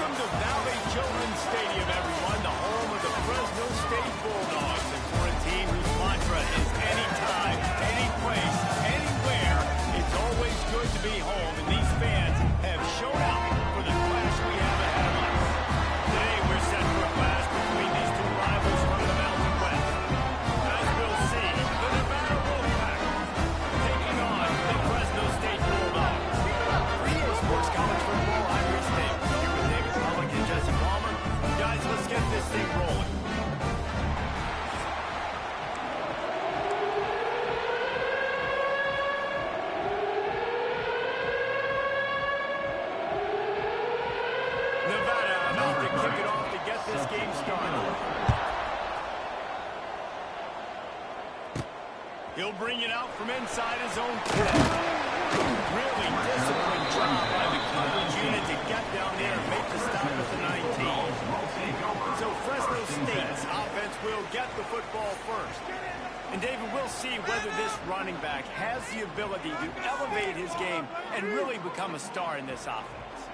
Welcome to Valley Children's Stadium, everyone, the home of the Fresno State Bulldogs, and for a team whose mantra is anytime, any place, anywhere, it's always good to be home, and these fans have shown out for the clash we have ahead of us. Today, we're set for a clash between these two rivals from the Mountain West. As we'll see, the Nevada Wolfpack taking on the Fresno State Bulldogs. For EA Sports College Football, I'm Reese Davis, here with David Pollock and Jesse Palmer. Guys, let's get this thing rolling. Nevada about to kick it off to get this game started. He'll bring it out from inside his own 10. Really disciplined job by the coverage unit to get down there and make the stop at the 19. So Fresno State's offense will get the football first. And David, we'll see whether this running back has the ability to elevate his game and really become a star in this offense.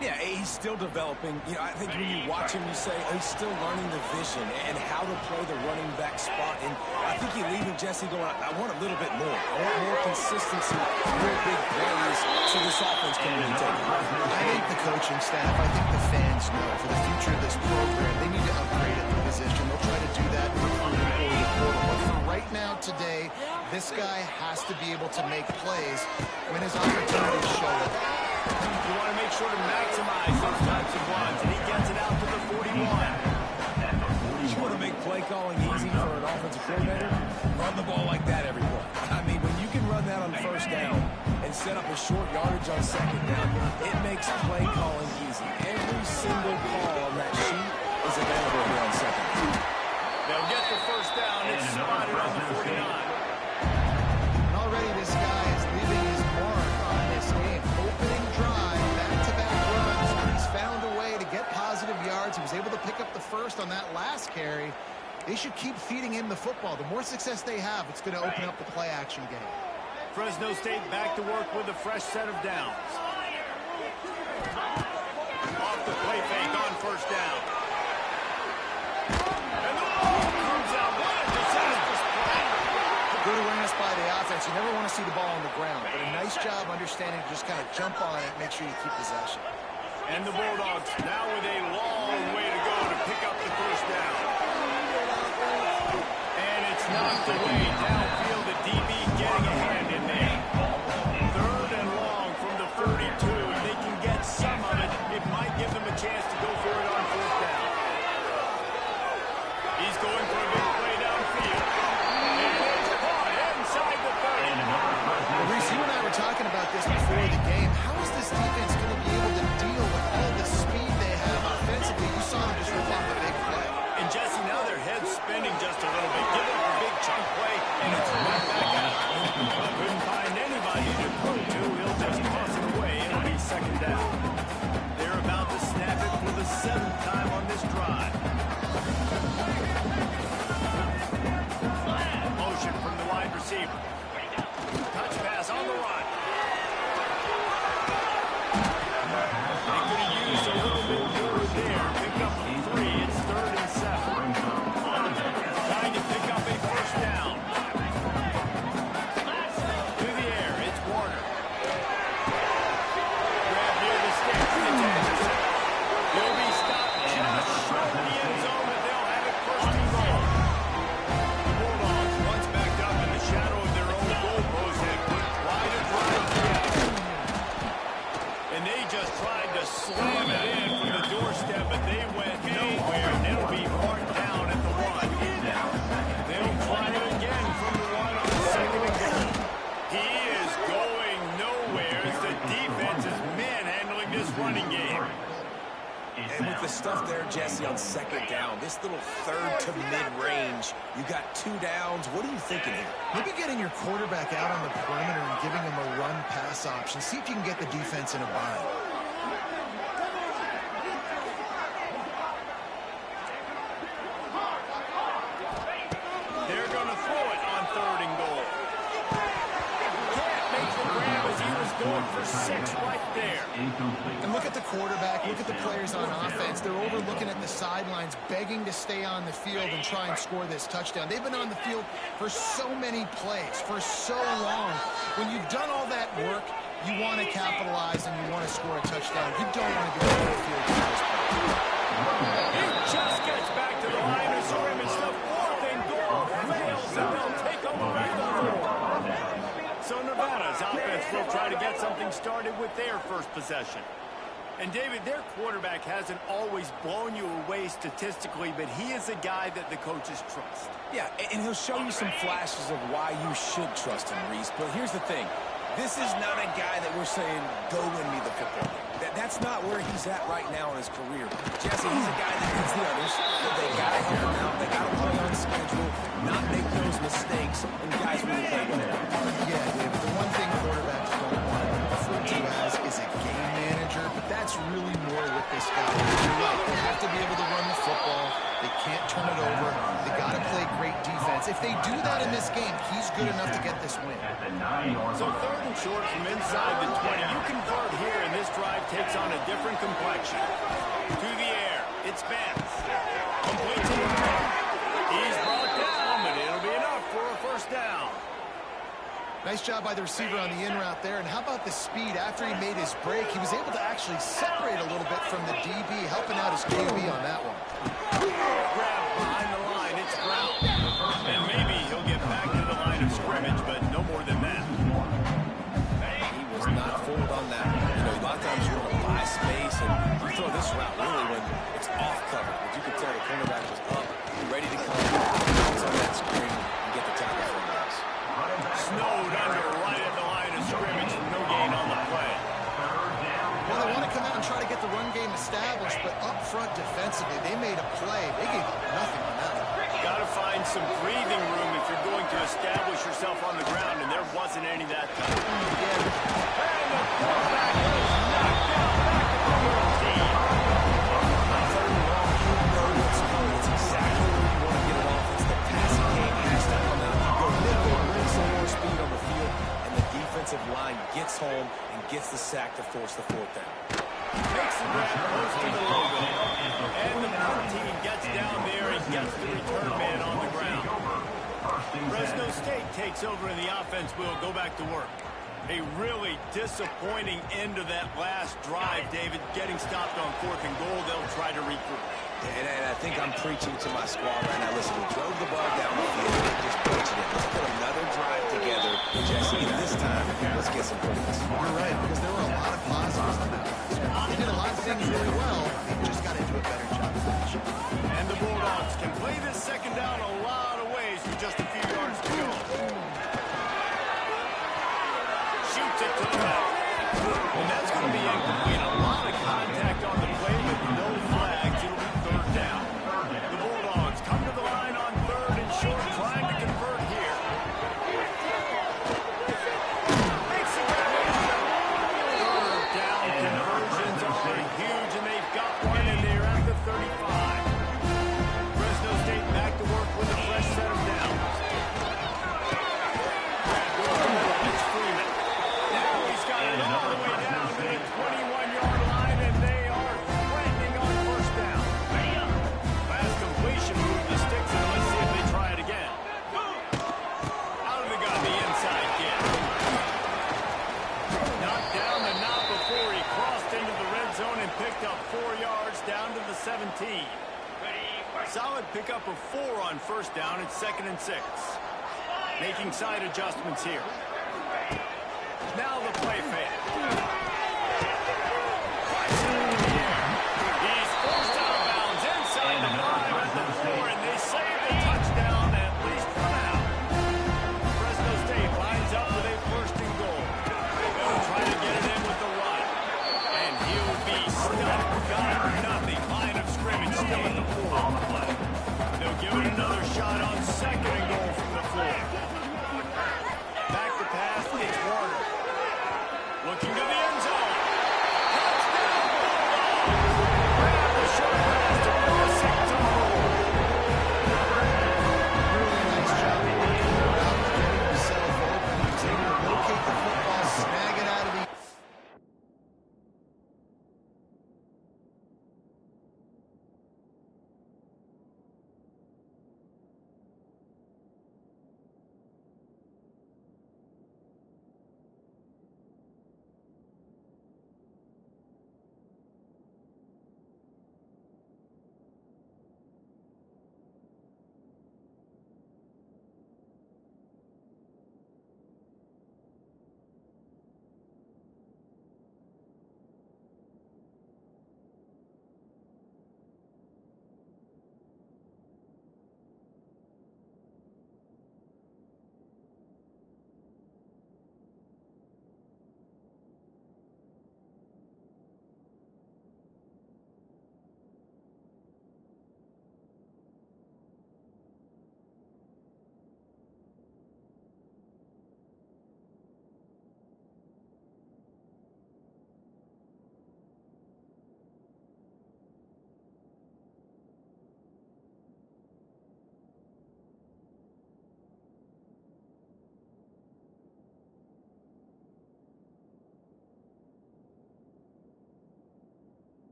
Yeah, he's still developing. You know, I think when you watch him, you say, oh, he's still learning the vision and how to play the running back spot. And I think you're leaving Jesse going, I want a little bit more. I want more consistency, more big plays, so this offense can really take it. I think the coaching staff, I think the fans know for the future of this program, they need to upgrade at the position. They'll try to do that in recruiting or the portal. But for right now, today, this guy has to be able to make plays when his opportunities show up. You want to make sure to maximize those types of runs, and he gets it out to the 41. You want to make play calling easy for an offensive coordinator? Run the ball like that every play. I mean, when you can run that on first down and set up a short yardage on second down, it makes play calling easy. Every single call on that sheet is available here on second down. They'll get the first down. It's spotted on the 49. And already this guy is leaving his mark on this game. Opening drive, back-to-back runs. He's found a way to get positive yards. He was able to pick up the first on that last carry. They should keep feeding him the football. The more success they have, it's going to open up the play-action game. Fresno State back to work with a fresh set of downs. Off the play fake on first down. And the ball comes out. What a disastrous play. Good awareness by the offense. You never want to see the ball on the ground, but a nice job understanding to just kind of jump on it, make sure you keep possession. And the Bulldogs now with a long way to go to pick up the first down. And it's knocked away downfield. The DB getting a hand in there. Third and long from the 32. If they can get some of it, it might give them a chance to go for it on fourth down. He's going for a big play downfield. And it's caught inside the 30. Well, Reese, you and I were talking about this before the game. How is this defense going to be able to deal with all the speed they have offensively? You saw them just rip off a big play. And Jesse, now their head's spinning just a little bit. Give up a big chunk play, and it's right back out. Couldn't find anybody to throw to. He'll just toss it away. It'll be second down. They're about to snap it for the 7th time on this drive. Motion from the wide receiver. Touch pass on the run. They could have used a little bit more there. Pick up a 3. It's 3rd and 7. Trying to pick up a first down. To the air. It's Warner. Grab near the sticks. He'll be stopped just short of the end zone, but they'll have it first and goal. The Bulldogs, once backed up in the shadow of their own goal post, have put quite a drive together. And they just tried to slam it in from the doorstep, but they went nowhere, and it'll be marked down at the 1. They'll try it again from the 1 on second and goal. He is going nowhere as the defense is manhandling this running game. And with the stuff there, Jesse, on second down, this little third to mid-range, you got 2 downs. What are you thinking here? Maybe getting your quarterback out on the perimeter and giving him a run-pass option. See if you can get the defense in a bind. They're going to throw it on 3rd and goal. Can't make the grab as he was going for 6 right there. And look at the quarterback, look at the players on offense. They're overlooking at the sidelines, begging to stay on the field and try and score this touchdown. They've been on the field for so many plays, for so long. When you've done all that work, you want to capitalize and you want to score a touchdown. You don't want to be on the field for this play. He just gets back to the line of scrimmage. The 4th and goal fails, and they'll take over at the 4. So Nevada's offense will try to get something started with their first possession. And, David, their quarterback hasn't always blown you away statistically, but he is a guy that the coaches trust. Yeah, and he'll show you some flashes of why you should trust him, Reese. But here's the thing. This is not a guy that we're saying, go win me the football game. That's not where he's at right now in his career. Jesse, he's a guy that needs the others. They got to help him out. They got to play on schedule, not make those mistakes, and guys really play well. Yeah, David, the one thing quarterbacks don't want to refer to as is a game manager, but that's really more with this guy. You're right, they have to be able to run the football. They can't turn it over. They got to play great defense. If they do that in this game, he's good enough to get this win. So 3rd and short from inside the 20. You convert here, and this drive takes on a different complexion. To the air. It's Vance. Complete to the top. He's brought down, but it'll be enough for a first down. Nice job by the receiver on the in route there. And how about the speed? After he made his break, he was able to actually separate a little bit from the DB, helping out his QB on that one. Grab behind the line. It's Brown. And maybe he'll get back to the line of scrimmage, but no more than that. He was not fooled on that. You know, a lot of times you want to buy space, and you throw this route really when it's off cover. But you can tell the cornerback was up, ready to come, bounce on that screen, and get the tackle from the house. Snowed under right at the line of scrimmage. No gain on the play. Well, they want to come out and try to get the run game established, but up front defensively, they made a play. They gave up nothing on that one. Got to find some breathing room if you're going to establish yourself on the ground, and there wasn't any that time. And the quarterback is knocked down back at the 14. Third and long, you know what's coming. It's exactly where you want to get an offense. The passing game has to come out. You go nickel, bring some more speed on the field, and the defensive line gets home and gets the sack to force the 4th down. Makes the grab close to the logo. And the punt team gets down there and gets the return man on the ground. Fresno State takes over in the offense. We'll go back to work. A really disappointing end of that last drive, David. Getting stopped on 4th and goal, they'll try to regroup. And I think I'm preaching to my squad right now. Listen, we drove the ball down the field. Just pitch it in. Let's put another drive together. Jesse, this time, let's get some points. You're right, because there were a lot of positives on that. They did a lot of things really well. They just got to do a better job of finishing. And the Bulldogs can play this second down a lot of ways with just a few yards to go. Shoots it to the left. And that's going to be incomplete. A lot of contact on the play, but no flags. It'll be 3rd down. The Bulldogs come to the line on 3rd and short, trying to convert here. Makes the grab. 3rd down conversions are huge, and they've got one, and they're at the 35. Fresno State back to work with a fresh set of downs. It's Freeman. Now he's got it all the way down to the 21-yard line, and they are threatening on 1st down. Fast completion, move the sticks, and let's see if they try it again. Out of the gun, the inside kid. Knocked down the knot before he crossed into the red zone and picked up 4 yards down to the 17. Solid pickup of 4 on 1st down. It's 2nd and 6. Making side adjustments here. Now the play fake. He's forced out of bounds inside the 5 at the 4, and they save the touchdown at least for now. Fresno State lines up with a 1st and goal. They'll try to get it in with the run. And he'll be stuck. Got nothing. Line of scrimmage still at the 4. They'll give it another shot on 2nd and goal from the 4. Back to pass, it's Warner. Looking to the end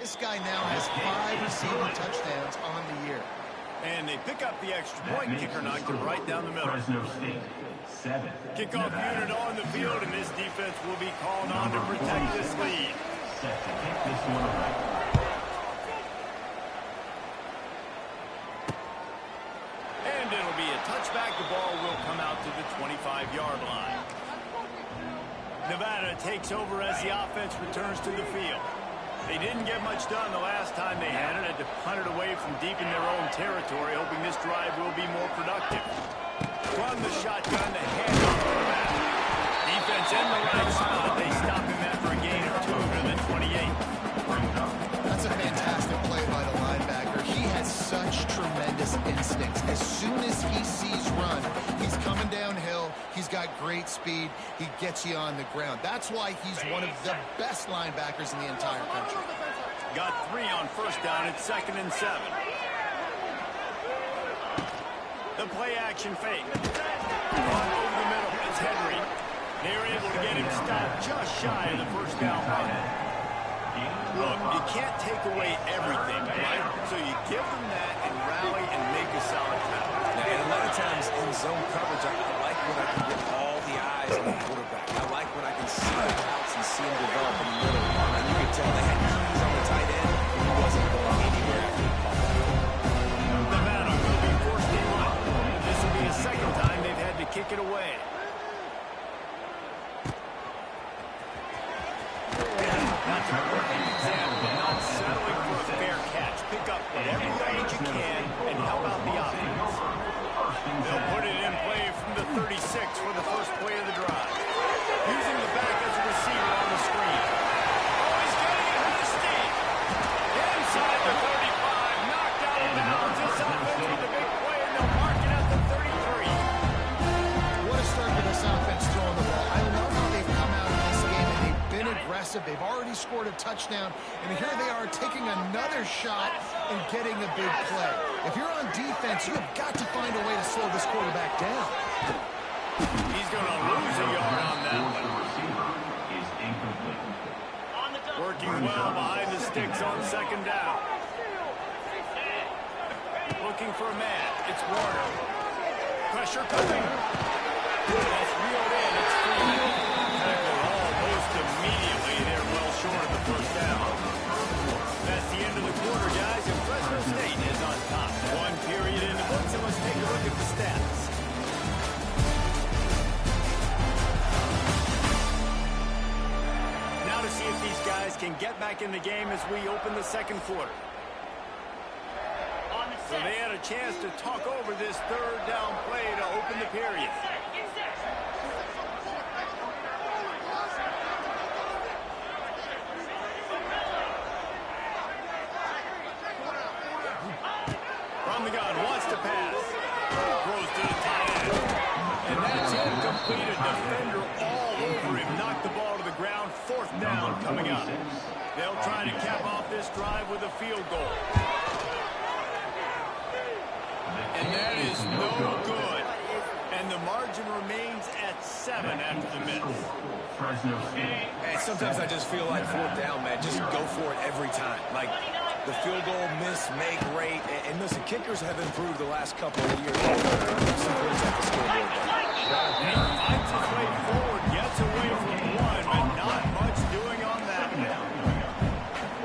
This guy now has 5 receiving touchdowns on the year. And they pick up the extra point. Kicker knocked it right down the middle. Fresno State, 7. Kickoff unit on the field, and this defense will be called on to protect this lead. Set to kick this one away. And it'll be a touchback. The ball will come out to the 25-yard line. Nevada takes over as the offense returns to the field. They didn't get much done the last time they had it. Had to punt it away from deep in their own territory, hoping this drive will be more productive. From the shotgun to hand off to the back. Defense in the right spot. They stop him after a gain of 2 to the 28. That's a fantastic play by the linebacker. He has such tremendous instincts. As soon as he sees run, he's coming downhill. He's got great speed. He gets you on the ground. That's why he's one of the best linebackers in the entire country. Got 3 on first down. It's 2nd and 7. The play action fake. Run over the middle. It's Henry. They're able to get him stopped just shy of the first down line. Look, you can't take away everything, right? So you give them that and rally and make a solid tackle. And a lot of times in zone coverage, I like when I can get all the eyes on the quarterback. I like when I can see the routes and see him develop in the middle. And you can tell they had keys on the tight end. He wasn't going anywhere after the call. Nevada will be forced to run. This will be the second time they've had to kick it away. That's a perfect example of not settling for a fair catch. Pick up whatever range you can and help out the offense. They'll put it in play from the 36 for the first play of the drive. Using the back as a receiver on the screen. Oh, he's getting ahead of steam. Inside the 35, knocked out of bounds. This offense with a big play, and they'll mark it at the 33. What a start for this offense throwing the ball. I love how they've come out of this game and they've been aggressive. They've already scored a touchdown, and here they are taking another shot and getting a big play. If you're on defense, you've got to find a way to slow this quarterback down. He's going to lose a yard on that one. Is incomplete. Working well behind the sticks on 2nd down. Looking for a man. It's Warner. Pressure coming. That's reeled in. It's free. Tackle almost immediately. They're well short of the first down. That's the end of the quarter, guys, and Fresno State is on top. 1 period in the books, and let's take a look at the stats. Now to see if these guys can get back in the game as we open the second quarter. So they had a chance to talk over this 3rd down play to open the period. From the gun, wants to pass. Throws to the tight end. And that's incomplete. A defender all over him. Knocked the ball to the ground. 4th down coming up. They'll try to cap off this drive with a field goal. And that is no good. And the margin remains at 7 after the miss. Fresno State. And sometimes I just feel like 4th down, man. Just go for it every time. Like the field goal, miss, make, rate. And listen, kickers have improved the last couple of years. Some points at the scoreboard. And he finds his way forward, gets away from one, but not much doing on that one.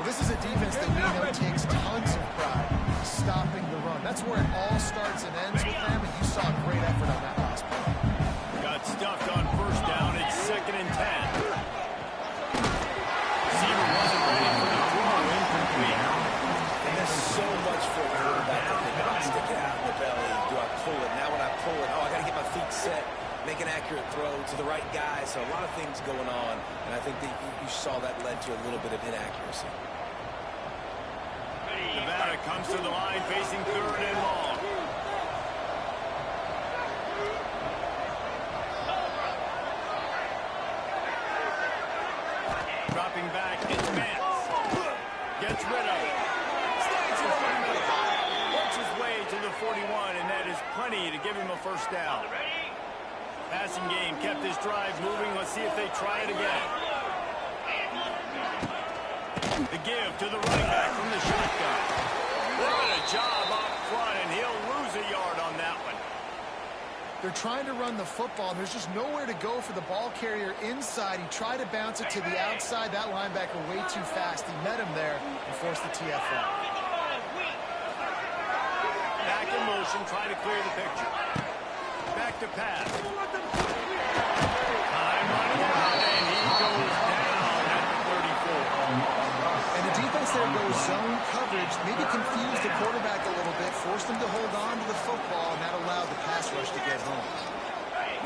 Well, this is a defense that we know takes tons of pride stopping the run. That's where it all starts and ends with them, and you saw a great effort on that last play. Got stuffed on first down. It's 2nd and 10. Receiver wasn't ready for the throw. Incomplete. And there's so much for a quarterback to think about. Stick it out in the belly. Do I pull it? Now when I pull it, I got to get my feet set, make an accurate throw to the right guy. So a lot of things going on, and I think that you saw that led to a little bit of inaccuracy. Nevada comes to the line facing 3rd and long. Dropping back, it's Mance. Gets rid of it. Snags it over the middle. Works his way to the 41, and that is plenty to give him a first down. Passing game kept this drive moving. Let's see if they try it again. The give to the running back from the shotgun. Doing a job up front, and he'll lose a yard on that one. They're trying to run the football. There's just nowhere to go for the ball carrier inside. He tried to bounce it to the outside. That linebacker way too fast. He met him there and forced the TFL. Back in motion, trying to clear the picture. Back to pass. Time running out, and he goes down at the 34. And the defense there goes zone coverage, maybe confused the quarterback a little bit, forced him to hold on to the football, and that allowed the pass rush to get home.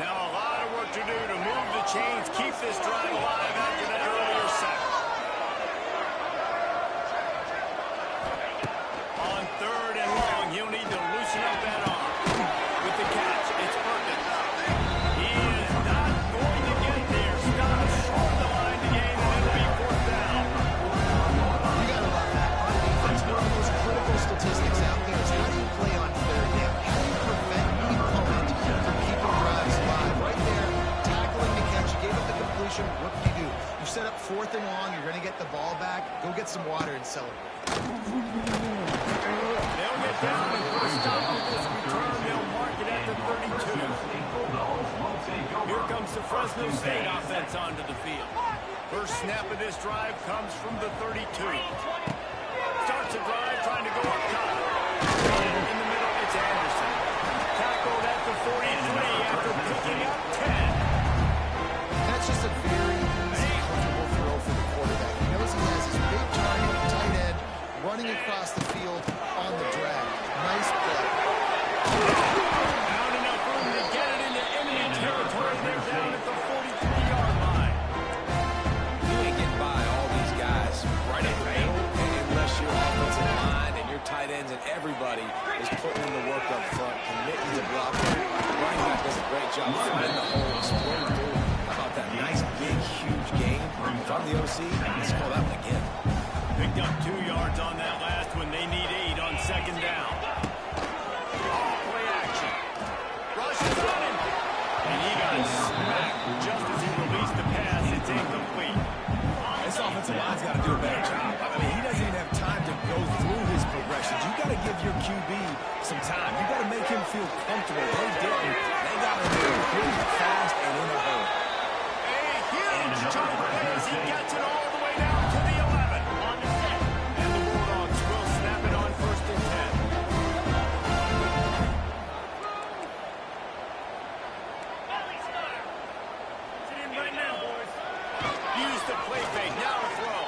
Now a lot of work to do to move the chains, keep this drive alive after that earlier sack. On 3rd and long, he'll need to loosen up that arm. With the catch, it's perfect. He is not going to get there. Stop short the line to gain, and it'll be 4th down. You got to love that. On defense, one of the most critical statistics out there is how do you play on 3rd down? How do you prevent the opponent from keeping drives alive? Right there, tackling the catch. You gave up the completion. What do? You set up 4th and long. You're going to get the ball back. Go get some water and celebrate. They'll get down and put a stop to this return. They'll mark it at the 32. Here comes the Fresno State offense onto the field. First snap of this drive comes from the 32. Starts a drive trying to go up top. In the middle, it's Anderson. Tackled at the 43 after picking up 10. That's just a very easy, comfortable throw for the quarterback. He knows he has his big target, tight end, running across the field on the drag. Nice play. Found enough room to get it into enemy territory. They're down at the 43-yard line. You ain't getting by all these guys right in the middle unless your offensive line and your tight ends and everybody is putting in the work up front, committing to blocking. Running back does a great job finding the hole and splitting through. How about that nice, big, huge game from the OC? Let's call that one again. Picked up 2 yards on that last one. They need 8 on 2nd down. Play action. Rushes on him. And he got smacked just as he released the pass. It's incomplete. This offensive line's got to do a better job. I mean, he doesn't even have time to go through his progressions. You got to give your QB some time. You got to make him feel comfortable. They didn't. They got him moving really fast and in a hurry. A huge chunk of pass. He gets it all the way down to the 11. And the Bulldogs will snap it on 1st and 10. Use the play fake. Now to throw.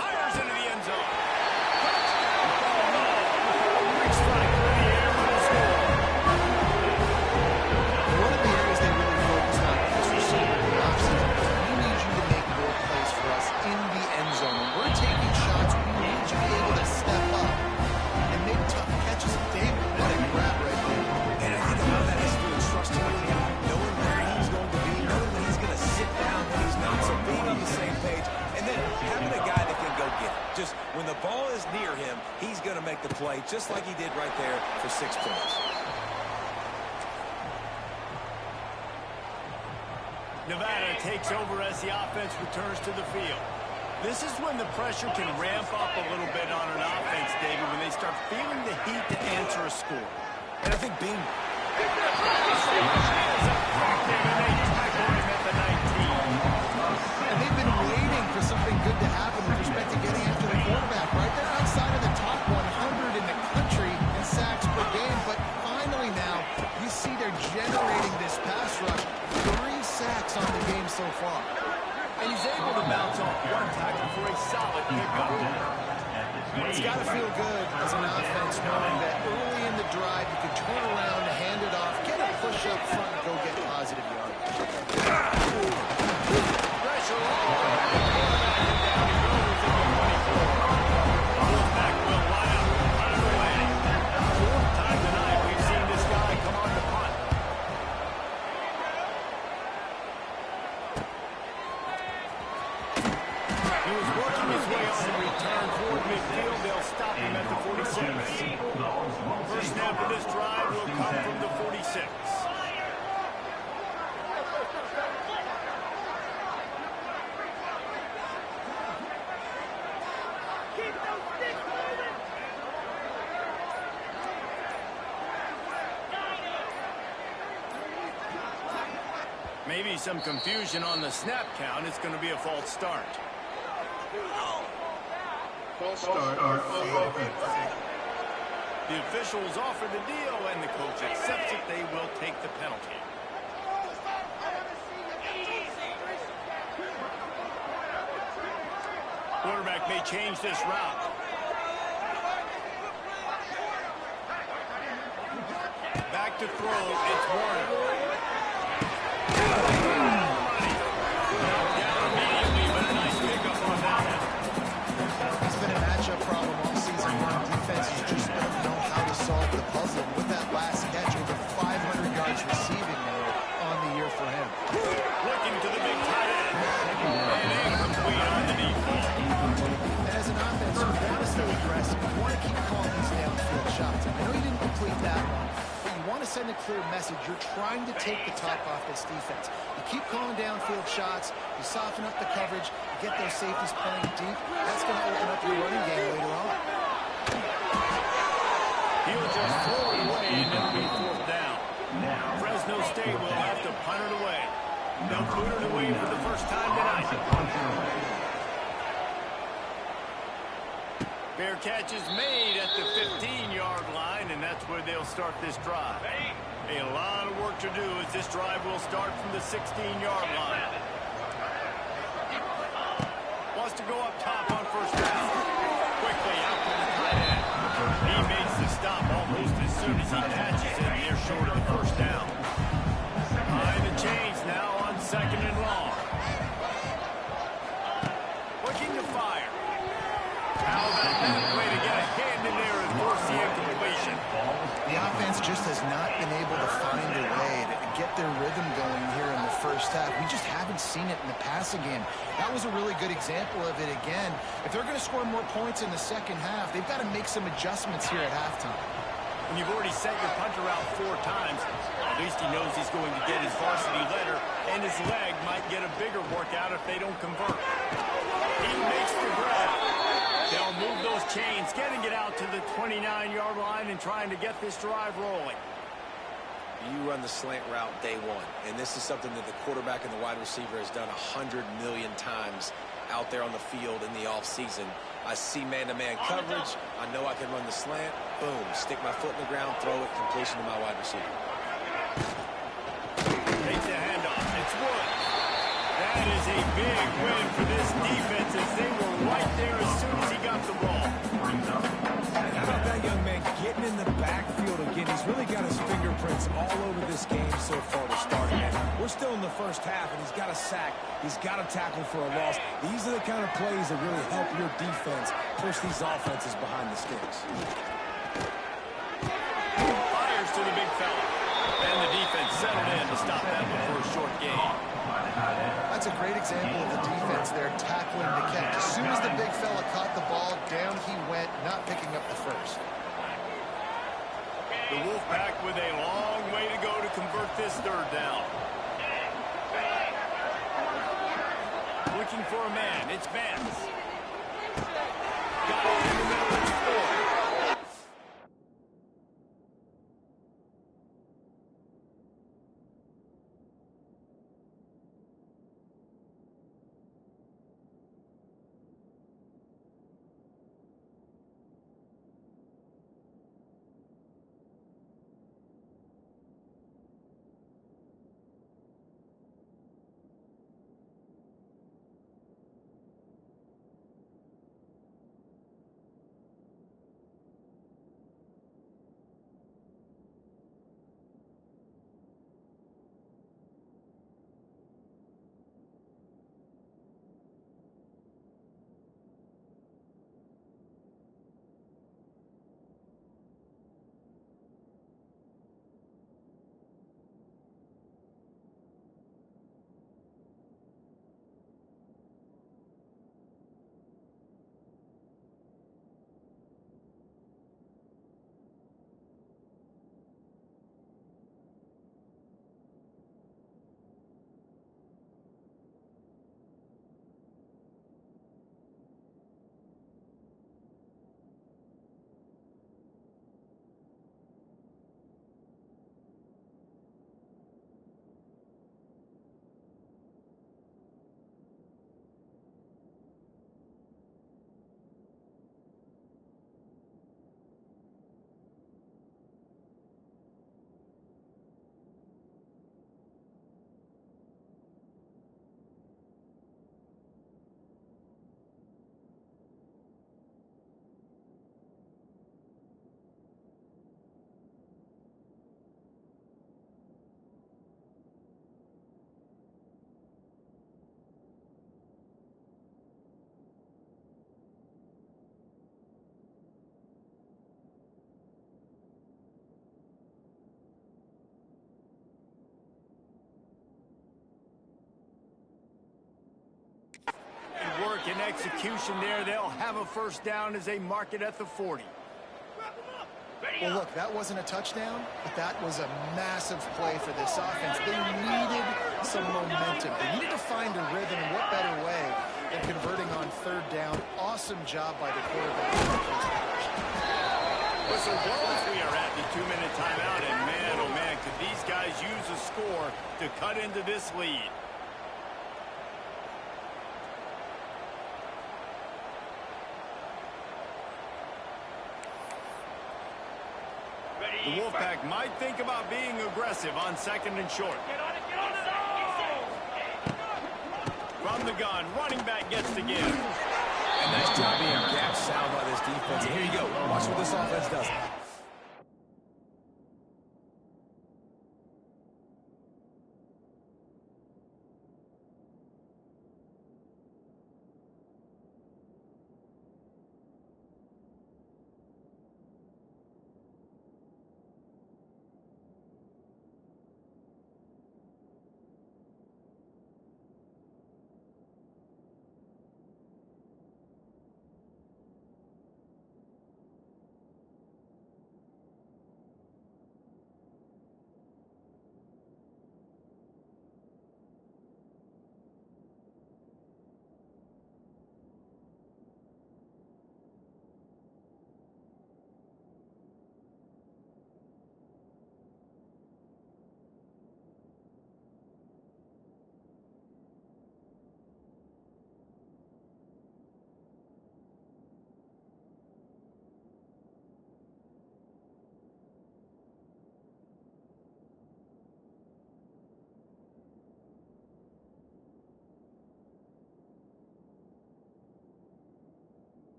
Fires into the end zone. Big strike in the air for the score. One of the areas they really focused on is receiving the offseason. We need you to make more plays for us in the end zone. When we're taking shots, we need you to be able to step up and make tough catches. David, what a grab right there. And I think a lot of that has to do with trusting him, knowing where he's going to be, knowing when he's going to sit down, when he's not, so being on the same page, and then having a guy that can go get it. Just when the ball is near him, he's going to make the play, just like he did right there for 6 points. Nevada takes over as the offense returns to the field. This is when the pressure can ramp up a little bit on an offense, David, when they start feeling the heat to answer a score. And I think being... And they've been waiting for something good to happen with respect to getting after the quarterback. Right there outside of the top 100 in the country in sacks per game. But finally now, you see they're generating this pass rush. 3 sacks on the game so far. And he's able to bounce off one tackle for a solid pickup. It's got to feel good as an offense knowing that early in the drive you can turn around, hand it off, get a push up front, and go get positive yards. Pressure all. Down he goes at the 24. Wolfpack will line up, run it away. 4th time tonight we've seen this guy come on to punt. He was working his way on the return toward midfield. They'll stop him at the 46. First snap of this drive will come from the 46. Maybe some confusion on the snap count. It's going to be a false start. False start on offense. The officials offer the deal, and the coach accepts it. They will take the penalty. Quarterback may change this route. Back to throw. It's Warner. Down immediately, but a nice pickup on that. It's been a matchup problem all season long. Defenses just don't know how to solve the puzzle. With that last catch, over 500 yards receiving there on the year for him. Looking to the big tight end. And incomplete on the deep ball. And as an offense, you want to stay aggressive. You want to keep calling these downfield shots. I know you didn't complete that one, but you want to send a clear message. You're trying to take the top off this defense. You keep calling downfield shots. You soften up the coverage. You get those safeties playing deep. That's going to open up your running game later on. He'll just throw it away, and it'll be fourth down. Fresno State will have to punt it away. They'll put it away for the first time tonight. Fair catch is made at the 15-yard line, and that's where they'll start this drive. A lot of work to do as this drive will start from the 16-yard line. Wants to go up top on first down. Quickly out to the tight end. He makes the stop almost as soon as he catches it. They're short of the first down. Behind the chains now on second and long. Looking to fire. How about that way to get a hand in there and force the incompletion? The offense just has not been able to find a way to get their rhythm going here in the first half. We just haven't seen it in the passing game. That was a really good example of it again. If they're going to score more points in the second half, they've got to make some adjustments here at halftime. When you've already sent your punter out 4 times, at least he knows he's going to get his varsity letter, and his leg might get a bigger workout if they don't convert. He makes the grab. They'll move those chains, getting it out to the 29-yard line and trying to get this drive rolling. You run the slant route day one, and this is something that the quarterback and the wide receiver has done 100 million times out there on the field in the offseason. I see man-to-man coverage. I know I can run the slant. Boom, stick my foot in the ground, throw it, completion to my wide receiver. Takes the handoff. It's Wood. That is a big win for this defense as they were right there as soon as he got the ball. How about that young man getting in the backfield again? He's really got his fingerprints all over this game so far to start. We're still in the first half, and he's got a sack. He's got a tackle for a loss. These are the kind of plays that really help your defense push these offenses behind the sticks. Fires to the big fella. And the defense settled in to stop that one for a short gain. That's a great example of the defense there tackling the catch. As soon as the big fella caught the ball, down he went, not picking up the first. The Wolfpack with a long way to go to convert this third down. Looking for a man. It's Vance. Got it in the middle. It's 4. execution there. They'll have a first down as they mark it at the 40. Well, look, that wasn't a touchdown, but that was a massive play for this offense. They needed some momentum. They needed to find a rhythm, and what better way than converting on third down. Awesome job by the quarterback. Whistle blows. We are at the 2-minute timeout, and man, oh man, could these guys use a score to cut into this lead. The Wolfpack might think about being aggressive on 2nd and short. From the gun, running back gets to give. And nice job being gap sound by this defense. And here you go. Watch what this offense does.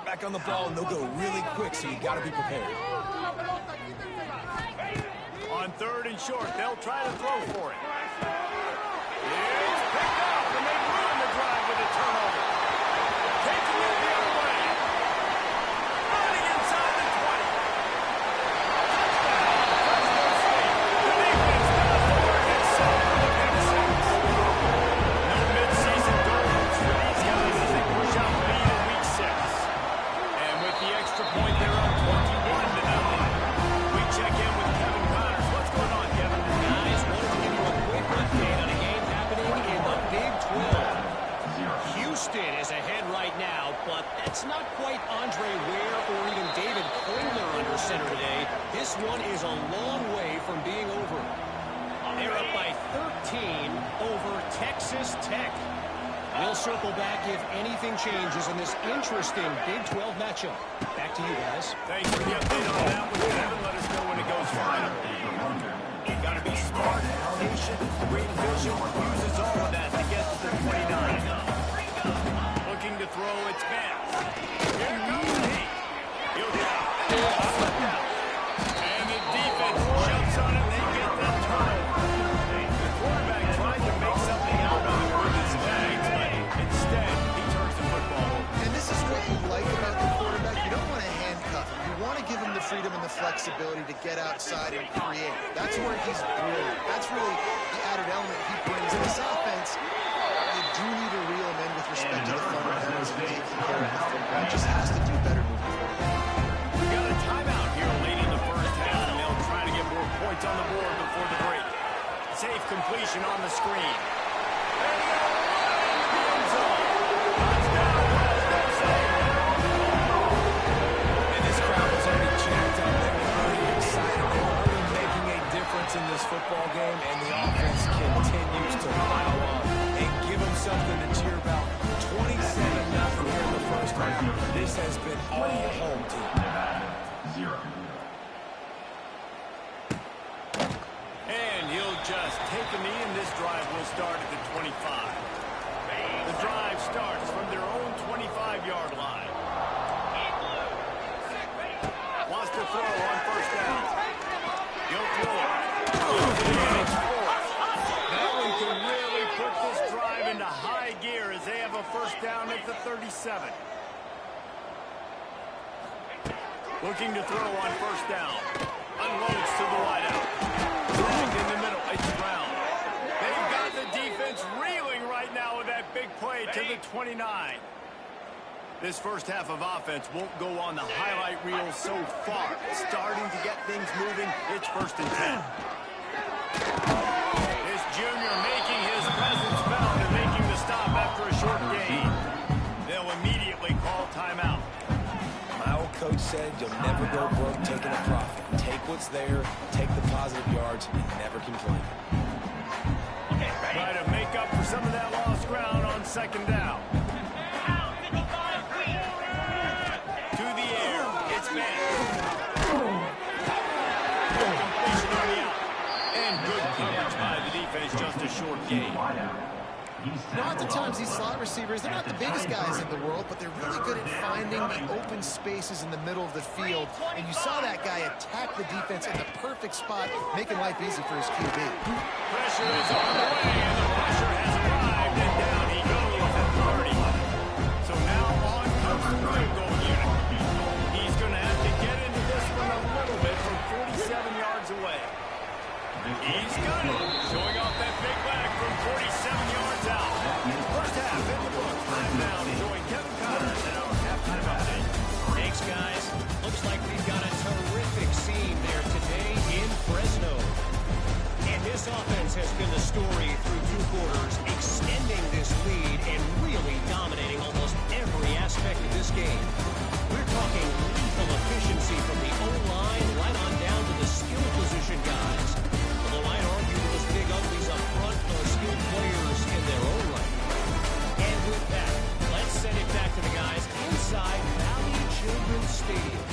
Back on the ball, and they'll go really quick, so you got to be prepared. On 3rd and short, they'll try to throw for it. It's picked up, and they ruin the drive with a turnover. Taking it the other way. Running inside the 20. Touchdown, Fresno State. The defense does the work and set for the pick six. No mid-season goals for these guys as they push out the lead in week 6. The extra point, they're up 21-0. We check in with Kevin Connors. What's going on, Kevin? Guys, wanted to give you a quick update on a game happening in the Big 12. Houston is ahead right now, but that's not quite Andre Ware or even David Klingler under center today. This one is a long way from being over. They're up by 13 over Texas Tech. We'll circle back if anything changes in this interesting Big 12 matchup. Back to you guys. Thanks for the update on that one, Kevin. Let us know when it goes final. You've got to be smart, patient, great vision. Uses all of that to get to the 29. Looking to throw its pass. Here goes he. He'll drop. And the defense jumps on it. They get that turnover. The quarterback tried to make something out of it with his legs, but instead he turns the football over. And this is what you like about the quarterback. You don't want to handcuff him. You want to give him the freedom and the flexibility to get outside and create. That's where he's brilliant. That's really the added element he brings in this offense. You do need to reel him in with respect to the fundamentals and taking care of the football. Just has to do better moving forward. We got a timeout here late in the first half, and they'll try to get more points on the board before the break. Safe completion on the screen. And he'll run start. This has been all home team. And he'll just take a knee, and this drive will start at the 25. The drive starts from their own 25-yard line. Wants to throw on first down. He'll throw it. And it's fourth. That one can really put this drive into high gear as they have a first down at the 37. Looking to throw on first down. Unloads to the wideout. Snagged in the middle. It's Brown. They've got the defense reeling right now with that big play to the 29. This first half of offense won't go on the highlight reel so far. Starting to get things moving. It's 1st and 10. This junior making his presence felt and making the stop after a short gain. They'll immediately call timeout. My old coach said you'll never go broke taking a profit. Take what's there, take the positive yards, and never complain. Try to make up for some of that lost ground on 2nd down. To the air. It's Vance. Completion on the out. And good coverage by the defense. Just a short gain. Oftentimes these slot receivers, they're not the biggest guys in the world, but they're really good at finding the open spaces in the middle of the field. And you saw that guy attack the defense in the perfect spot, making life easy for his QB. Pressure is on the way, and the pressure has arrived, and down he goes at 30. So now on comes the field goal unit. He's going to have to get into this one a little bit from 47 yards away. He's got it. Showing off that big leg from 47 yards out. First half in the books. Time now to join Kevin Connors in our halftime update. Thanks, guys. Looks like we've got a terrific scene there today in Fresno. And this offense has been the story through 2 quarters, extending this lead and really dominating almost every aspect of this game. We're talking lethal efficiency from the O-line right on down to the skill position guys. Although I'd argue those big uglies up front are skilled players in their own right. And with that, let's send it back to the guys inside Valley Children's Stadium.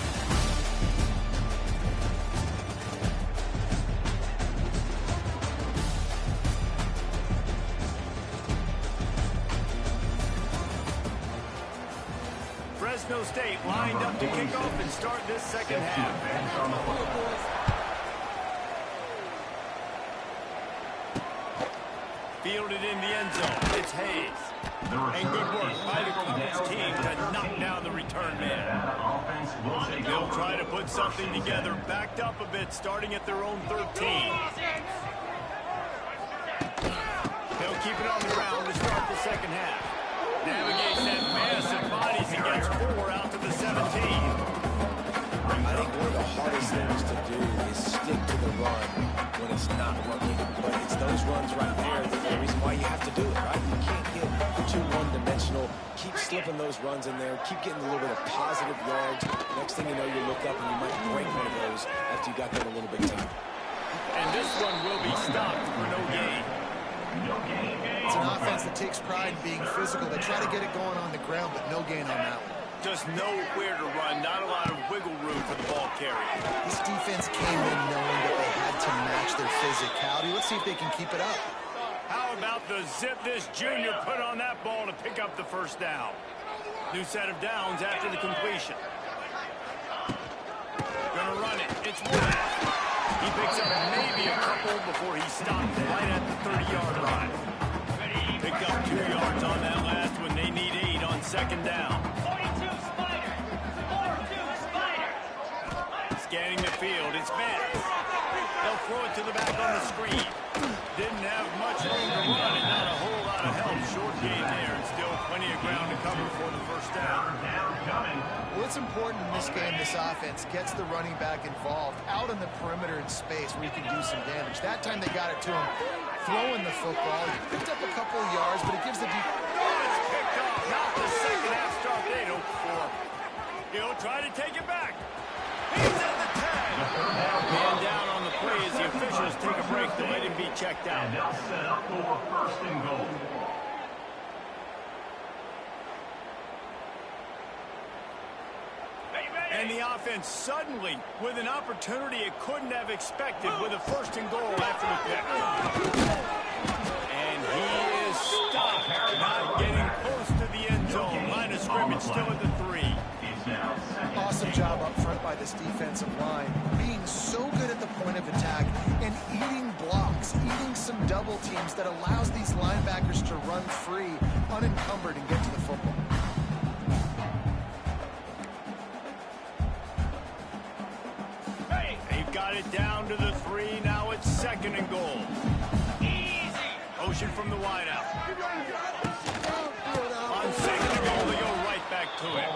Fresno State lined up to kick off and start this second half. Fielded in the end zone. It's Hayes. And good work by the Cubs team to knock down the return man. They'll try to put something together, backed up a bit, starting at their own 13. They'll keep it on the ground to start the second half. Navigates that massive bodies and gets 4 out to the 17. I think one of the hardest things to do is stick to the run when it's not working. But it's those runs right there that's the reason why you have to do it, right? You can't get too one-dimensional. Keep slipping those runs in there. Keep getting a little bit of positive yards. Next thing you know, you look up and you might break one of those after you got them a little bit tight. And this one will be stopped for no gain. It's an offense that takes pride in being physical. They try to get it going on the ground, but no gain on that one. Just nowhere to run, not a lot of wiggle room for the ball carrier. This defense came in knowing that they had to match their physicality. Let's see if they can keep it up. How about the zip this junior put on that ball to pick up the first down? New set of downs after the completion. Gonna run it. It's Wood. He picks up maybe a couple before he stopped right at the 30-yard line. Picked up 2 yards on that last one. They need 8 on second down. Scanning the field, it's Vance. They'll throw it to the back on the screen. Didn't have much room to run and not a whole lot of help. Short gain there and still plenty of ground to cover for the first down. Well, it's important in this game, this offense gets the running back involved out in the perimeter in space where he can do some damage. That time they got it to him throwing the football. He picked up a couple of yards, but it gives the defense. Oh, it's picked off. Not the second half start they'd hoped for. He'll try to take it back. He's at the 10. Man down on the play as the officials take a break to let him be checked out. Now set up for 1st and goal. And the offense suddenly with an opportunity it couldn't have expected with a 1st and goal after the pick. And he is stopped, not getting close to the end zone. Line of scrimmage still at the 3. Awesome job up front by this defensive line, being so good at the point of attack and eating blocks, eating some double teams that allows these linebackers to run free, unencumbered, and get to the football. They've got it down to the 3. Now it's 2nd and goal. Motion from the wideout. On 2nd and goal, they go right back to him.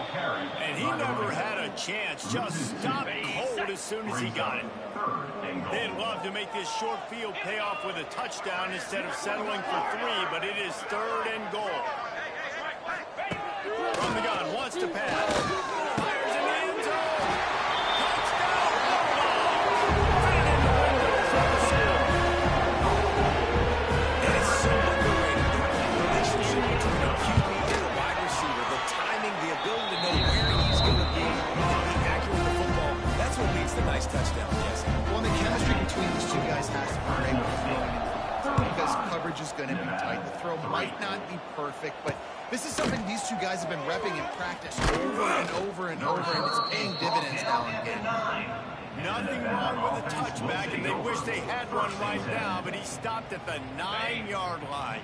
And he never had a chance. Just stopped cold as soon as he got it. They'd love to make this short field pay off with a touchdown instead of settling for 3, but it is 3rd and goal. From the gun, wants to pass. Fires in the end zone. Touchdown, Bulldogs! Right in the window from the center. And it's so underrated, the relationship between the QB and the wide receiver, the timing, the ability to know where he's going to be, and be accurate with the football. That's what leads to nice touchdowns. Yes. Well, the chemistry between these two guys has to be great with throwing because coverage is going to be tight. The throw might not be perfect, but this is something these two guys have been repping in practice over and over and over, and it's paying dividends now and again. Nothing wrong with a touchback, and they wish they had one right now, but he stopped at the 9-yard line.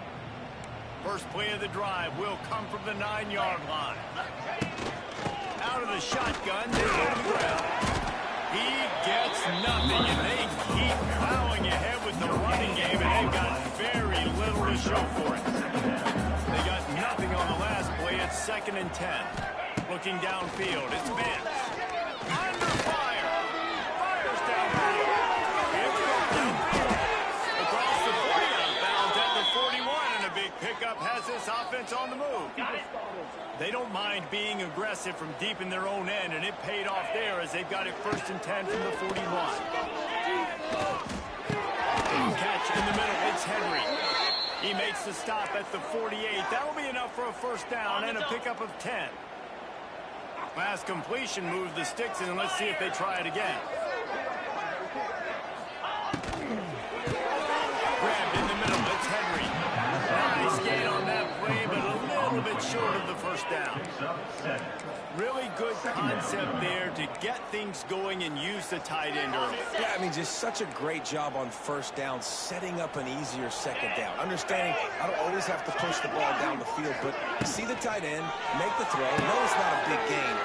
First play of the drive will come from the 9-yard line. Out of the shotgun, they go to the ground. He gets nothing, and they keep plowing ahead with the running game, and they've got very little to show for it. They got nothing on the last play. It's 2nd and 10. Looking downfield, it's Vince. Under fire. Fires downfield. It's downfield. Across the 40 out of bounds at the 41, and a big pickup has this offense on the move. They don't mind being aggressive from deep in their own end, and it paid off there as they've got it 1st and 10 from the 41. Catch in the middle, it's Henry. He makes the stop at the 48. That'll be enough for a 1st down and a pickup of 10. Last completion moves the sticks in, and let's see if they try it again. Grabbed in the middle, it's Henry. Nice gain on that play, but a little bit short of the 1st down. Really good concept there to get things going and use the tight end early. Yeah, I mean, just such a great job on 1st down, setting up an easier 2nd down. Understanding I don't always have to push the ball down the field, but see the tight end, make the throw. No, it's not a big gain.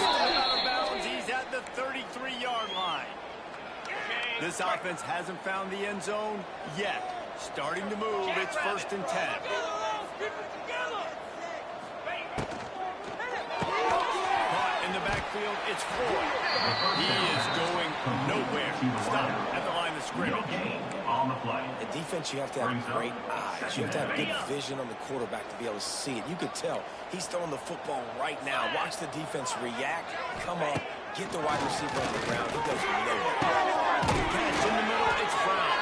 Out of bounds. He's at the 33-yard line. This offense hasn't found the end zone yet. Starting to move. It's 1st and 10. Caught in the backfield. It's Floyd. He is going nowhere. Stop at the line of scrimmage. The defense, you have to have great eyes. You have to have good vision on the quarterback to be able to see it. You could tell he's throwing the football right now. Watch the defense react, come up, get the wide receiver on the ground. He goes nowhere. Catch in the middle. It's Brown.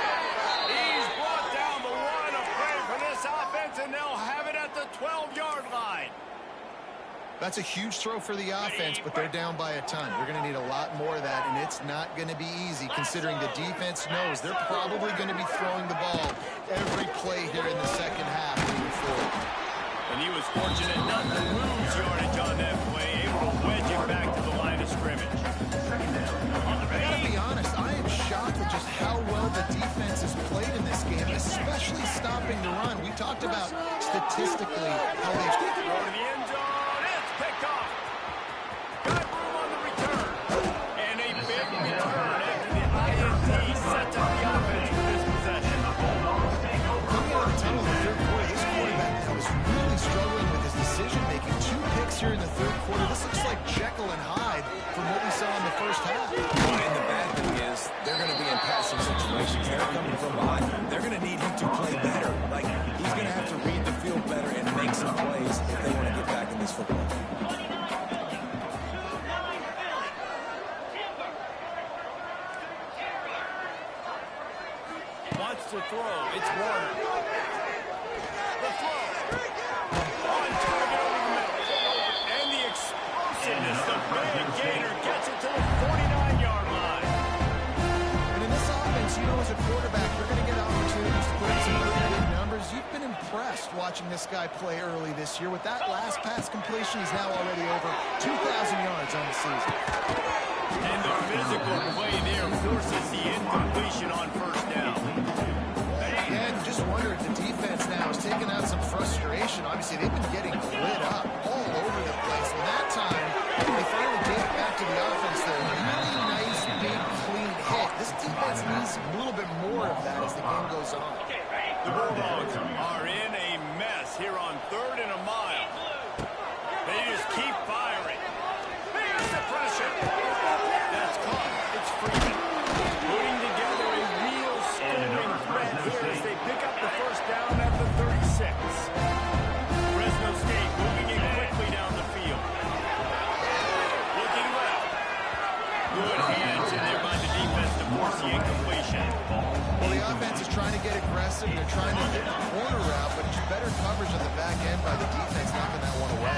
He's brought down the line of play for this offense, and they'll have it at the 12-yard line. That's a huge throw for the offense, but they're down by a ton. They're going to need a lot more of that, and it's not going to be easy considering the defense knows they're probably going to be throwing the ball every play here in the 2nd half moving forward. And he was fortunate not to lose yardage on that play, able to wedge it back to the line of scrimmage. I got to be honest, I am shocked at just how well the defense has played in this game, especially stopping the run. We talked about statistically how they've Throw to the end zone. Picked off. Got room on the return. And a big return after the INT sets up the offense for this possession. Coming out of the tunnel in the 3rd quarter, this quarterback was really struggling with his decision-making. 2 picks here in the 3rd quarter. This looks like Jekyll and Hyde from what we saw in the 1st half. And the bad thing is they're going to be in passing situations. They're coming from behind. They're going to need him to play better. Like, he's going to have to read the field better and make some plays if they want to get back in this football game. Wants to throw. It's Warner. The throw. On target over the middle. And the impressed watching this guy play early this year. With that last pass completion, he's now already over 2,000 yards on the season. And the physical play there forces the incompletion on first down. And just wonder if the defense now is taking out some frustration. Obviously, they've been getting lit up all over the place. And that time, they finally gave it back to the offense there. Really nice, big, clean hit. This defense needs a little bit more of that as the game goes on. The Bulldogs are in a mess here on 3rd and a mile. They just keep firing. Here's the pressure. That's caught. It's Freeman. Putting together a real scoring threat here as they pick up the first down at the 36. Fresno State moving in quickly down the field. Looking left. Good hands in there by the defense to force the incompletion. Well, the offense is trying to get aggressive. They're trying to hit the corner route, but just better coverage on the back end by the defense knocking that one away.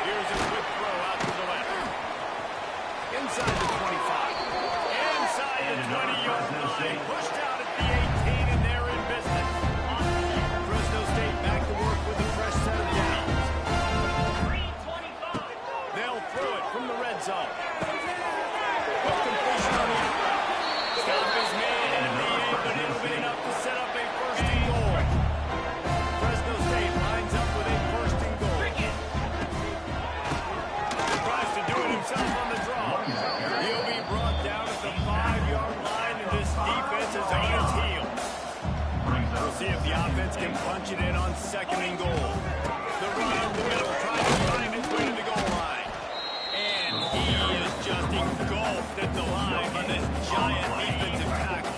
Here's a quick throw out to the left. Inside the 25. Inside the 20-yard line. Pushed out at the 18, and they're in business. Fresno State back to work with a fresh set of downs. They'll throw it from the red zone. Quick completion on the outright. Stop is made at the end, but it'll be enough to set up a first and goal. Fresno State lines up with a first and goal. Tries to do it himself on the draw. He'll be brought down at the 5-yard line, and this defense is on its heels. We'll see if the offense can punch it in on 2nd and goal. The run up the middle, trying to find its way to the goal line. And he is just engulfed at the line by this giant defensive tackle.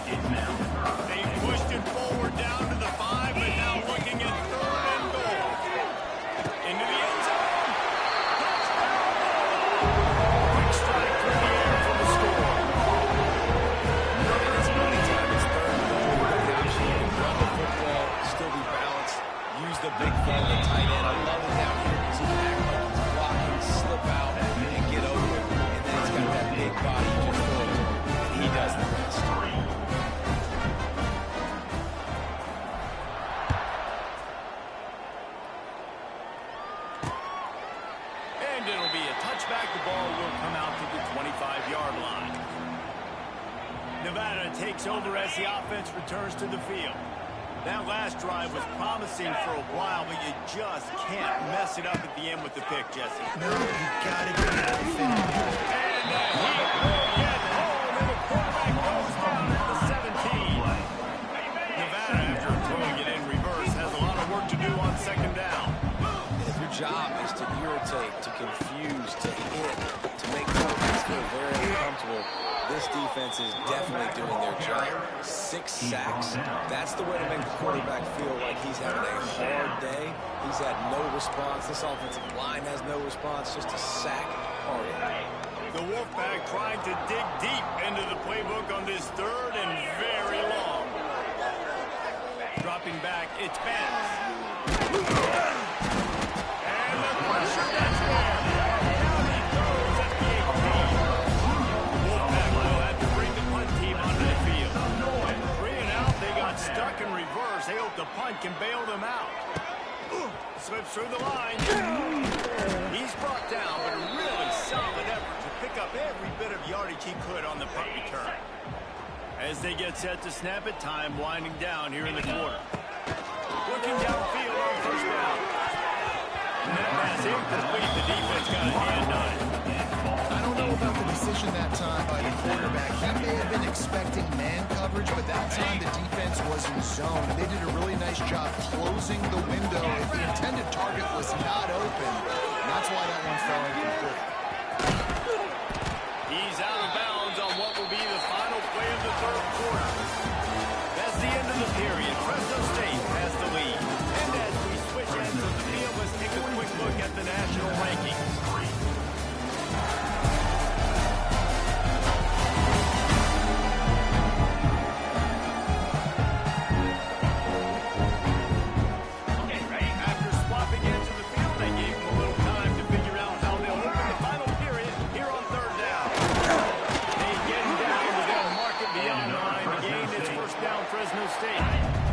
They pushed it forward down to the 5, but now looking at 3rd and goal. Into the end zone. Quick strike through the air for the score. It's money time. It's 3rd and goal. The option to run the football, still be balanced, use the big fella, the tight end. I love it down here because he can act like he's blocking, slip out, and get over it. And then he's got that big body you just throw it to him, and he does the rest. And it'll be a touchback. The ball will come out to the 25-yard line. Nevada takes over as the offense returns to the field. That last drive was promising for a while, but you just can't mess it up at the end with the pick, Jesse. No, you got to get it out of the And he will get home, and the quarterback goes down at the 17. Nevada, after throwing it in reverse, has a lot of work to do on 2nd down. If your job is to irritate, to confuse, to hit, to make quarterbacks feel very uncomfortable, this defense is definitely doing their job. 6 sacks, that's the way to make the quarterback feel like he's having a hard day. He's had no response. This offensive line has no response, just a sack party. The Wolfpack trying to dig deep into the playbook on this 3rd and very long. Dropping back, it's Benz. And the pressure gets there. Down he goes at the 18. Wolfpack will have to bring the punt team onto the field. 3 and out, they got stuck in reverse. They hope the punt can bail them out. Slips through the line. He's brought down, but a really solid effort to pick up every bit of yardage he could on the punt return. As they get set to snap it, time winding down here in the quarter. Looking downfield on first down. And that pass incomplete. The defense got a hand on it. I don't know about the decision that time by the quarterback. He may have been expecting man coverage, but that time the defense was in zone. They did a really nice job closing the window if the intended target was not open. And that's why that one fell incomplete. He's out of bounds on what will be the final play of the 3rd quarter. That's the end of the period. Fresno State has the lead. And as we switch ends of the field, let's take a quick look at the national rankings. After swapping ends of the field, they gave them a little time to figure out how they'll open the final period here on 3rd down. They get down, but they'll mark it beyond the line to gain its first down, Fresno State.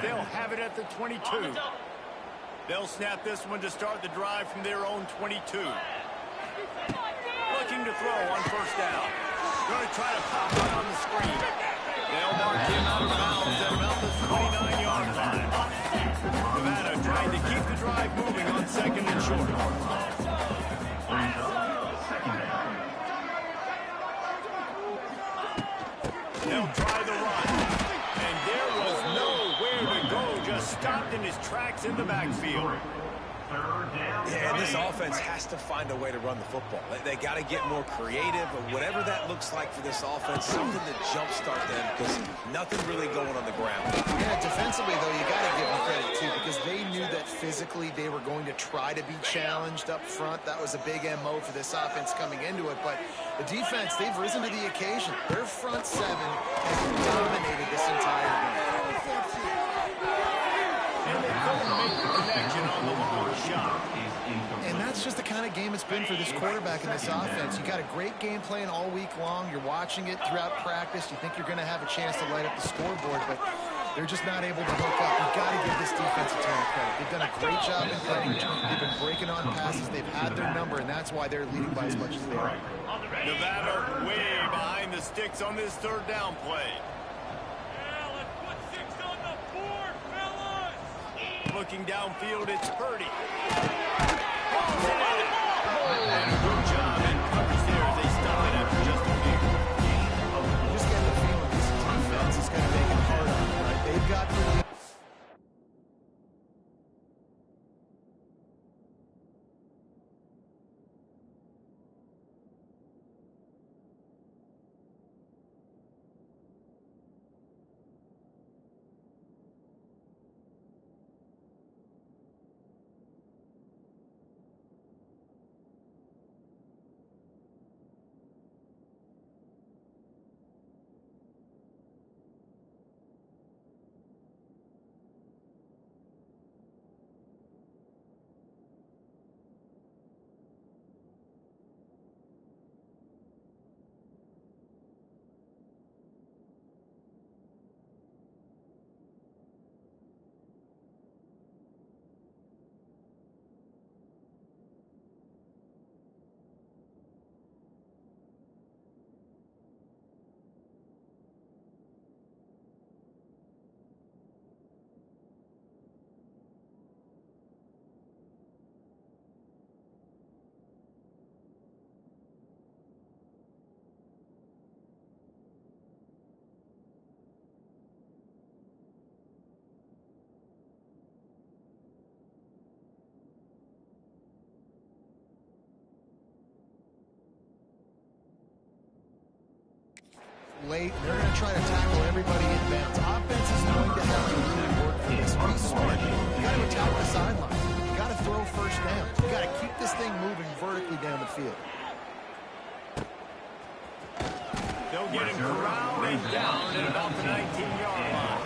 they'll have it at the 22. They'll snap this one to start the drive from their own 22. Looking to throw on first down. Going to try to pop one on the screen. They'll mark him out of bounds at about the 29-yard line. Nevada trying to keep the drive moving on second and short. They'll try the run. And there was nowhere to go. Just stopped in his tracks in the backfield. Yeah, and this offense has to find a way to run the football. They got to get more creative, or whatever that looks like for this offense, something to jumpstart them, because nothing really going on the ground. Yeah, defensively, though, you got to give them credit, too, because they knew that physically they were going to try to be challenged up front. That was a big MO for this offense coming into it. But the defense, they've risen to the occasion. Their front seven has dominated this entire game. And they couldn't make the connection on the long shot. And that's just the kind of game it's been for this quarterback and this offense. You got a great game plan all week long. You're watching it throughout practice. You think you're going to have a chance to light up the scoreboard, but they're just not able to hook up. You've got to give this defense a ton of credit. They've done a great job in coverage. They've been breaking on passes. They've had their number, and that's why they're leading by as much as they are. Nevada way behind the sticks on this third down play. Looking downfield, it's Purdy. And a good job in coverage there as they stop it after just a few. You just get the feeling this defense is going to make it hard on them, right? They've got the late. They're going to try to tackle everybody in bounds. Offense is going to have to really work for this. Be smart. You got to attack the sideline. You got to throw first down. You got to keep this thing moving vertically down the field. They'll get him corralled and down at about the 19-yard line.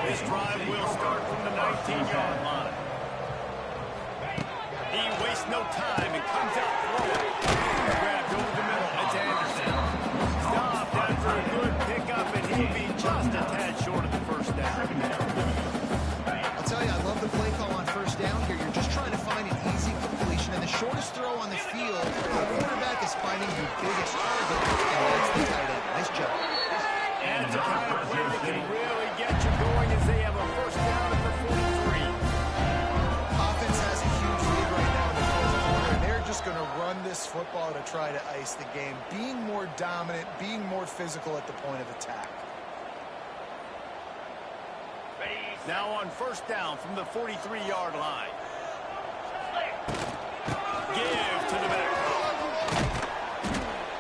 This drive will start from the 19-yard line. He wastes no time and comes out throwing. Grabbed over the middle. That's Anderson. Stopped after a good pickup, and he'll be just a tad short of the first down. I'll tell you, I love the play call on first down here. You're just trying to find an easy completion, and the shortest throw on the field, the quarterback is finding the biggest target, and that's the tight end. Nice job. And it's a kind of play that can really get you going as they have a first down at the 43. Offense has a huge lead right now in the fourth quarter, and they're just going to run this football to try to ice the game, being more dominant, being more physical at the point of attack. Now on first down from the 43-yard line. Give to the back.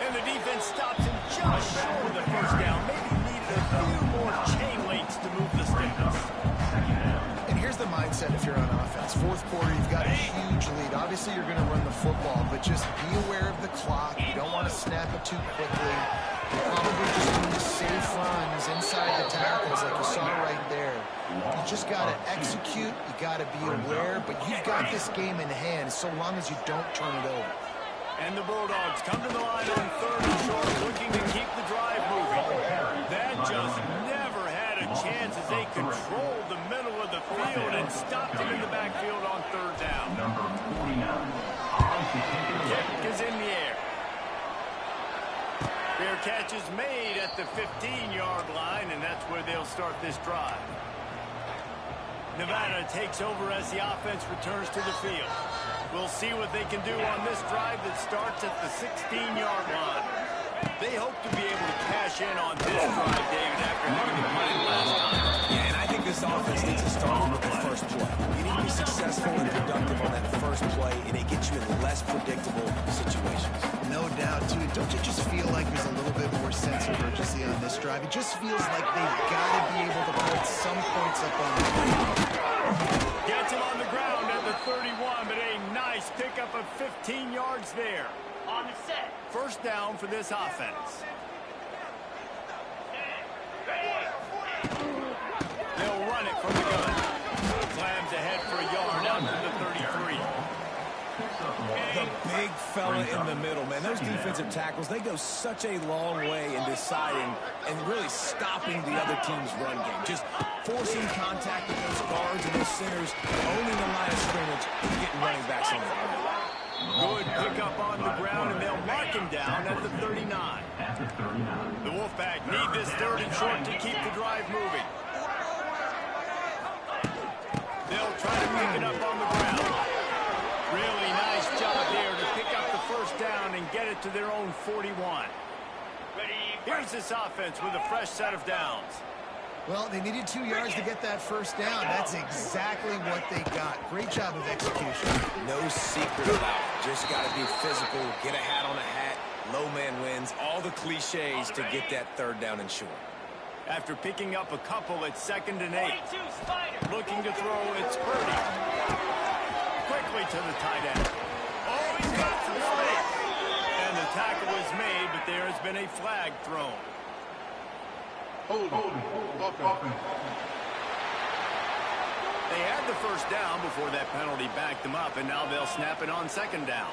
And the defense stops him just short of the first down. Maybe needed a few more chain links to move the sticks. And here's the mindset if you're on offense. Fourth quarter, you've got a huge lead. Obviously, you're going to run the football, but just be aware of the clock. You don't want to snap it too quickly. You're probably just doing safe runs inside the tackles like you saw right there. You just got to execute. You got to be aware, but you've got this game in hand so long as you don't turn it over. And the Bulldogs come to the line on third and short, looking to keep the drive moving. That just never had a chance as they controlled the middle of the field and stopped him in the backfield on third down. Kick is in the air. Fair catch is made at the 15-yard line, and that's where they'll start this drive. Nevada takes over as the offense returns to the field. We'll see what they can do on this drive that starts at the 16-yard line. They hope to be able to cash in on this drive, David, after having it played last time. Yeah, and I think this offense needs to start with the first play. You need to be successful and productive on that first play, and it gets you in less predictable situations. No doubt, too. Don't you just feel like there's a little bit more sense of urgency on this drive? It just feels like they've got to be able to put some points up on the board. Gets him on the ground at the 31, but a nice pickup of 15 yards there. On the set. First down for this offense. They'll run it from the gun. Slams ahead for a yard out to the 33. The big fella in the middle, man. Those defensive tackles, they go such a long way in deciding and really stopping the other team's run game. Just forcing contact with those guards and those centers, owning the line of scrimmage, and getting running backs on the ground. Good pickup on the ground, and they'll mark him down at the 39. The Wolfpack need this third and short to keep the drive moving. They'll try to pick it up on the ground. Really nice job there to pick up the first down and get it to their own 41. Here's this offense with a fresh set of downs. Well, they needed 2 yards to get that first down. That's exactly what they got. Great job of execution. No secret about it. Just got to be physical, get a hat on a hat, low man wins, all the cliches to get that third down and short. After picking up a couple at 2nd and 8. Looking to throw, it's Purdy. Quickly to the tight end. Oh, he's got some space. And the tackle is made, but there has been a flag thrown. Hold on. They had the first down before that penalty backed them up, and now they'll snap it on 2nd down.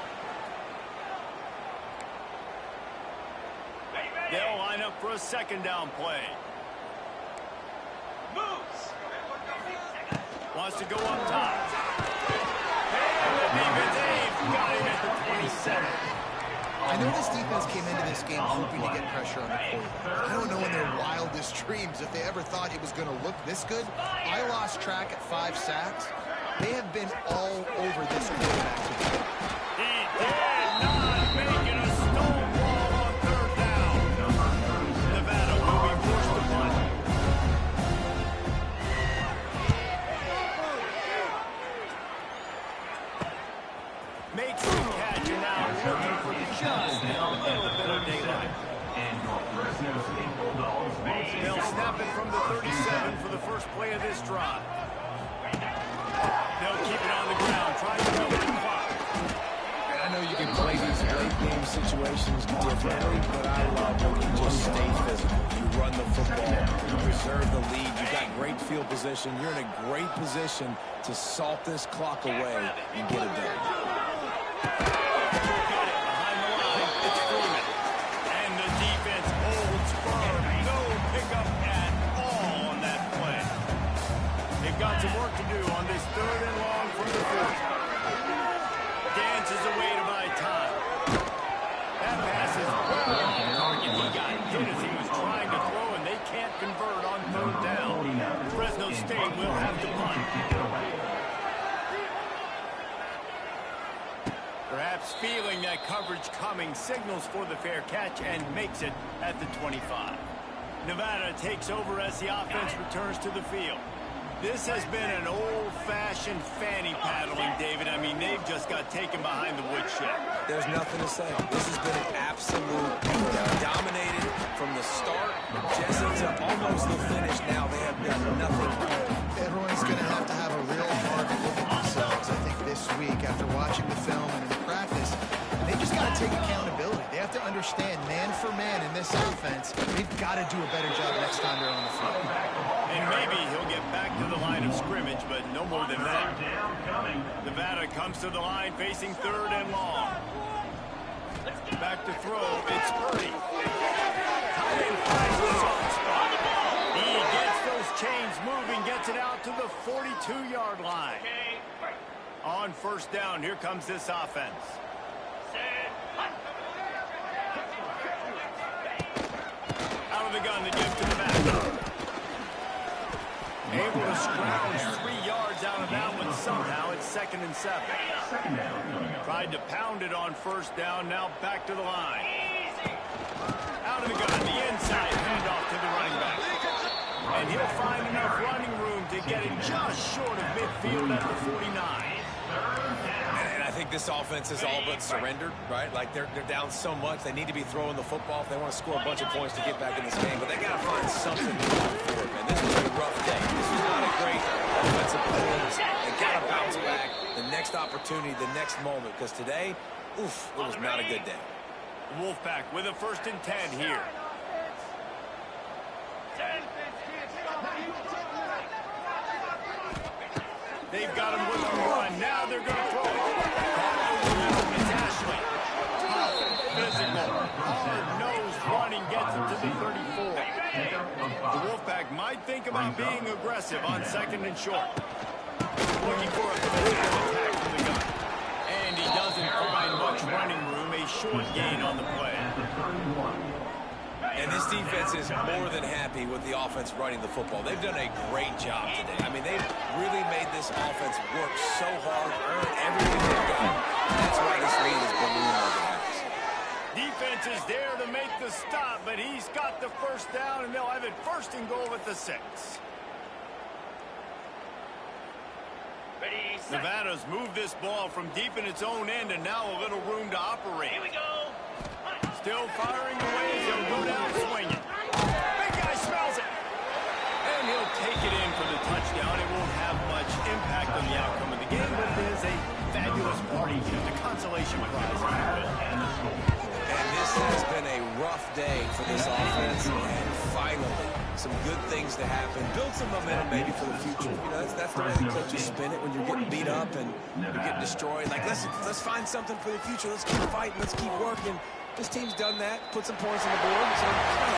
They'll line up for a 2nd down play. Wants to go up top. And the defense got him at the 27. I know this defense came into this game hoping to get pressure on the quarterback. I don't know in their wildest dreams if they ever thought it was going to look this good. I lost track at 5 sacks. They have been all over this quarterback today. He did not make it a stonewall on 3rd down. Nevada will be forced to punt. Makes the catch, and now looking for just a little bit of daylight. They'll snap it from the 37 for the first play of this drive. They'll keep it on the ground, trying to milk the clock. And I know you can play these late game situations differently, but I love when you just stay physical. You run the football, you preserve the lead, you got great field position, you're in a great position to salt this clock away and get it done. Got it behind the line. It's Freeman. And the defense holds firm. No pickup at all on that play. They've got some work to do on this 3rd and long from the 40. Dances away to buy time. That pass is well on target. He got hit as he was trying to throw, and they can't convert on 3rd down. Fresno State will have to punt. Perhaps feeling that coverage coming, signals for the fair catch and makes it at the 25. Nevada takes over as the offense returns to the field. This has been an old-fashioned fanny paddling, David. I mean, they've just got taken behind the woodshed. There's nothing to say. This has been an absolute dominated from the start, just into almost the finish. Now they have done nothing wrong. Everyone's going to have a real hard look at themselves, I think, this week after watching the film and in the practice. They just got to take accountability. They have to understand, man for man in this offense, they've got to do a better job next time they're on the field. And maybe he'll get back to the line of scrimmage, but no more than that. Nevada comes to the line facing 3rd and long. Back to throw, it's Purdy. Tight end finds the soft spot. He gets those moving, gets it out to the 42-yard line. On first down, here comes this offense. Out of the gun, the give to the back. Able to scrounge 3 yards out of that one somehow. It's 2nd and 7. Tried to pound it on first down, now back to the line. Out of the gun, the inside handoff to the running back. And he'll find enough running room to get it just short of midfield at the 49. And I think this offense is all but surrendered, right? Like they're down so much, they need to be throwing the football if they want to score a bunch of points to get back in this game. But they got to find something to go forward, man. This was a rough day. This was not a great offensive performance. They got to bounce back the next opportunity, the next moment. Because today, oof, it was not a good day. Wolfpack with a 1st and 10 here. They've got him with a run. Now they're going to throw it. It's Ashley. Tough, physical, hard-nosed running gets him to the 34. The Wolfpack might think about being aggressive on 2nd and short. Looking for a physical attack from the gun. And he doesn't find much running room. A short gain on the play. And this defense is more than happy with the offense running the football. They've done a great job today. I mean, they've really made this offense work so hard, earn everything they've done. That's why this lead has ballooned like it has. Defense is there to make the stop, but he's got the first down, and they'll have it 1st and goal at the 6. Nevada's moved this ball from deep in its own end, and now a little room to operate. Here we go. Still firing away as he'll go down swinging. Big guy smells it. And he'll take it in for the touchdown. It won't have much impact on the outcome of the game, but it is a fabulous party game. The consolation prize. And this has been a rough day for this offense, and finally, some good things to happen. Build some momentum maybe for the future. You know, that's the way the coaches spin it when you're getting beat up and you're getting destroyed. Like, let's find something for the future. Let's keep fighting. Let's keep working. This team's done that. Put some points on the board. So